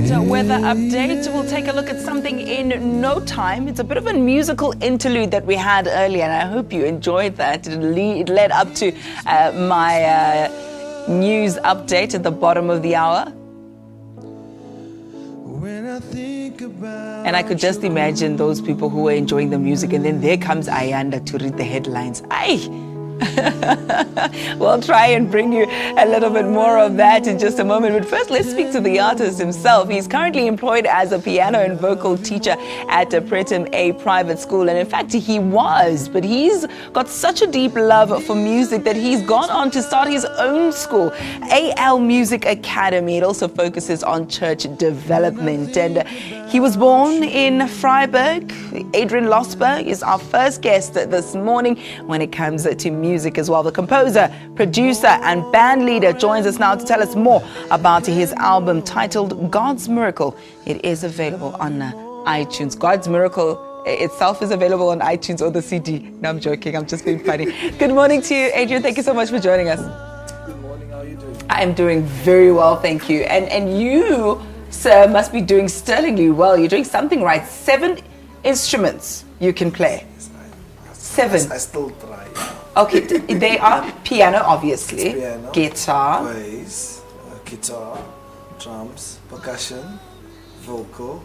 Weather update. We'll take a look at something in no time. It's a bit of a musical interlude that we had earlier, and I hope you enjoyed that. It led up to my news update at the bottom of the hour. And I could just imagine those people who were enjoying the music, and then there comes Ayanda to read the headlines. Aye! We'll try and bring you a little bit more of that in just a moment. But first, let's speak to the artist himself. He's currently employed as a piano and vocal teacher at Pretim A private school. And in fact, he was. But he's got such a deep love for music that he's gone on to start his own school, AL Music Academy. It also focuses on church development. And he was born in Vryburg. Adrian Losper is our first guest this morning when it comes to music as well. The composer, producer, and band leader joins us now to tell us more about his album titled God's Miracle. It is available on iTunes. God's Miracle itself is available on iTunes or the CD. No, I'm joking. I'm just being funny. Good morning to you, Adrian. Thank you so much for joining us. Good morning. How are you doing? I am doing very well, thank you. And you, sir, must be doing sterlingly well. You're doing something right. 7 instruments you can play. Yes, 7. I still try. Okay, they are piano, obviously, Piano, guitar, bass, guitar, drums, percussion, vocal,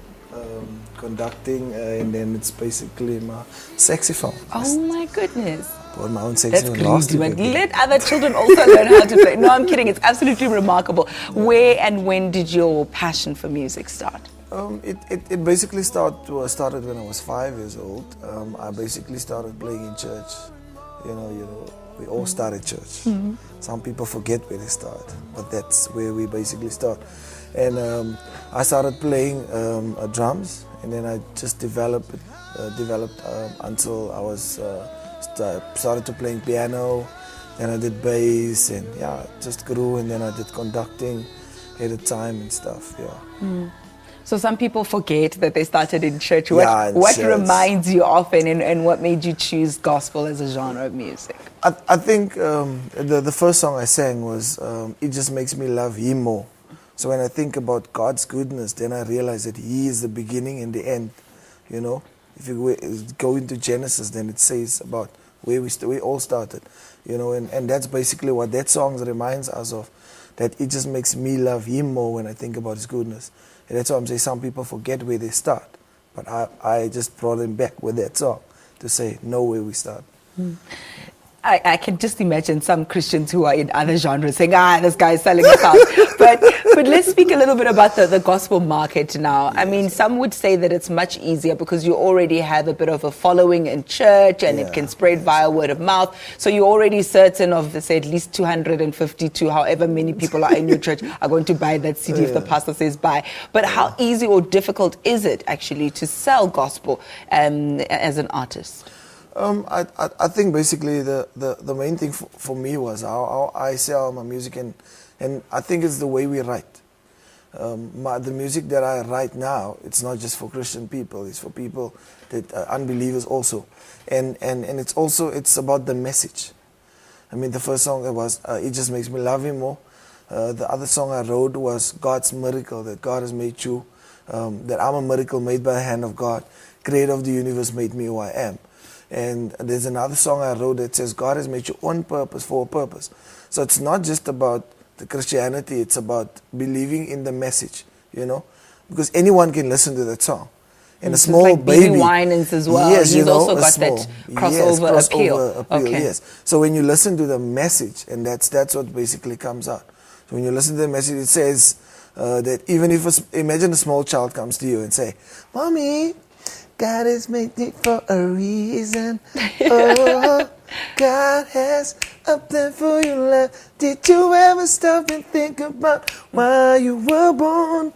conducting, and then it's basically my saxophone. Oh my goodness. Bought my own That's saxophone last crazy, man. week. Let other children also learn how to play. No, I'm kidding. It's absolutely remarkable. Where and when did your passion for music start? It basically started when I was 5 years old. I basically started playing in church. You know, we all start at church. Mm-hmm. Some people forget where they start, but that's where we basically start. And I started playing drums, and then I just developed until I was started to playing piano. Then I did bass, and yeah, it just grew. And then I did conducting at a time and stuff. Yeah. Mm. So some people forget that they started in church. What reminds you of and what made you choose gospel as a genre of music? I think the first song I sang was It Just Makes Me Love Him More. So when I think about God's goodness, then I realize that He is the beginning and the end. You know, if you go into Genesis, then it says about where we all started. You know, and that's basically what that song reminds us of. That it just makes me love Him more when I think about His goodness. And that's why I'm saying some people forget where they start. But I just brought them back with that song to say, know where we start. Mm. I can just imagine some Christians who are in other genres saying, this guy is selling us out. But let's speak a little bit about the gospel market now. Yes. I mean, some would say that it's much easier because you already have a bit of a following in church and it can spread via word of mouth. So you're already certain of, say, at least 250 to however many people are in your church are going to buy that CD if the pastor says buy. But how easy or difficult is it actually to sell gospel as an artist? I think basically the main thing for me was how I sell my music, and I think it's the way we write. The music that I write now, it's not just for Christian people, it's for people that are unbelievers also. And it's about the message. I mean, the first song was It Just Makes Me Love Him More. The other song I wrote was God's Miracle, that God has made you, that I'm a miracle made by the hand of God. Creator of the universe made me who I am. And there's another song I wrote that says, God has made you on purpose, for a purpose. So it's not just about the Christianity, it's about believing in the message, you know. Because anyone can listen to that song. And a small like baby. Winans as well. Yes, He's also got that crossover appeal. Okay. Yes. So when you listen to the message, and that's what basically comes out. So when you listen to the message, it says that even if, imagine a small child comes to you and say, Mommy, God has made me for a reason. Oh, God has a plan for your life. Did you ever stop and think about why you were born?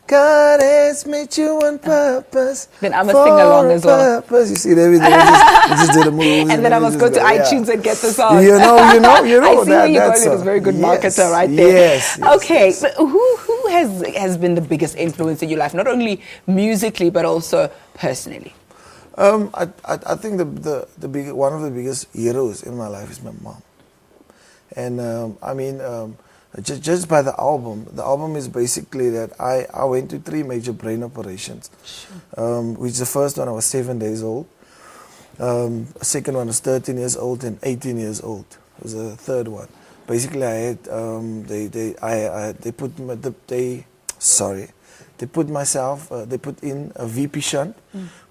God has made you on purpose. Then I must sing along as well. Purpose. You see, everything. Just do the moves. And then I must go to iTunes and get the song. You know. I see where you're going with this very good marketer right there. Yes. Okay, but who has been the biggest influence in your life, not only musically but also personally? I think one of the biggest heroes in my life is my mom. And just by the album. The album is basically that I went to 3 major brain operations, which the first one I was 7 days old, second one was 13 years old, and 18 years old was the third one. Basically, I had they put in a VP shunt,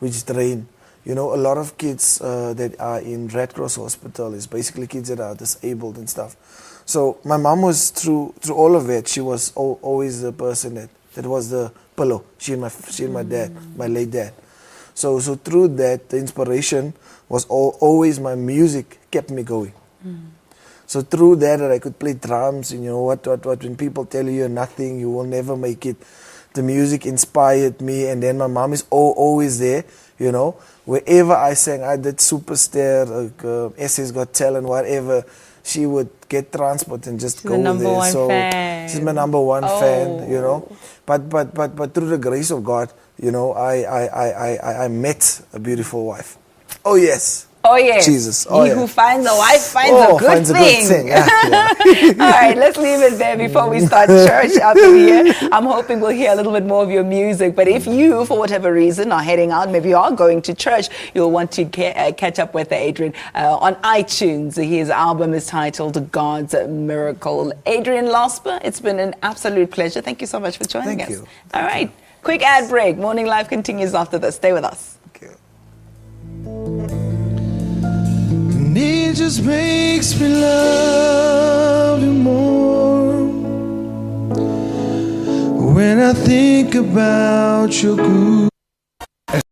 which drained. You know, a lot of kids that are in Red Cross Hospital is basically kids that are disabled and stuff. So my mom was through all of it. She was always the person that was the pillow. She and my dad, my late dad. So through that, the inspiration was always my music kept me going. So through that I could play drums, and you know what when people tell you you're nothing, you will never make it. The music inspired me, and then my mom is always there, you know. Wherever I sang, I did Superstar, SA's Got Talent, whatever, she would get transport and just go there. So she's my number one fan, you know. But through the grace of God, you know, I met a beautiful wife. Oh yes. Oh yes. Jesus. He who finds a wife finds a good thing. Yeah. All right, let's leave it there before we start church up in here. I'm hoping we'll hear a little bit more of your music. But if you, for whatever reason, are heading out, maybe you are going to church, you'll want to catch up with Adrian on iTunes. His album is titled God's Miracle. Adrian Losper, it's been an absolute pleasure. Thank you so much for joining us. Thank you. All right, quick ad break. Morning Live continues after this. Stay with us. It just makes me love you more when I think about your good.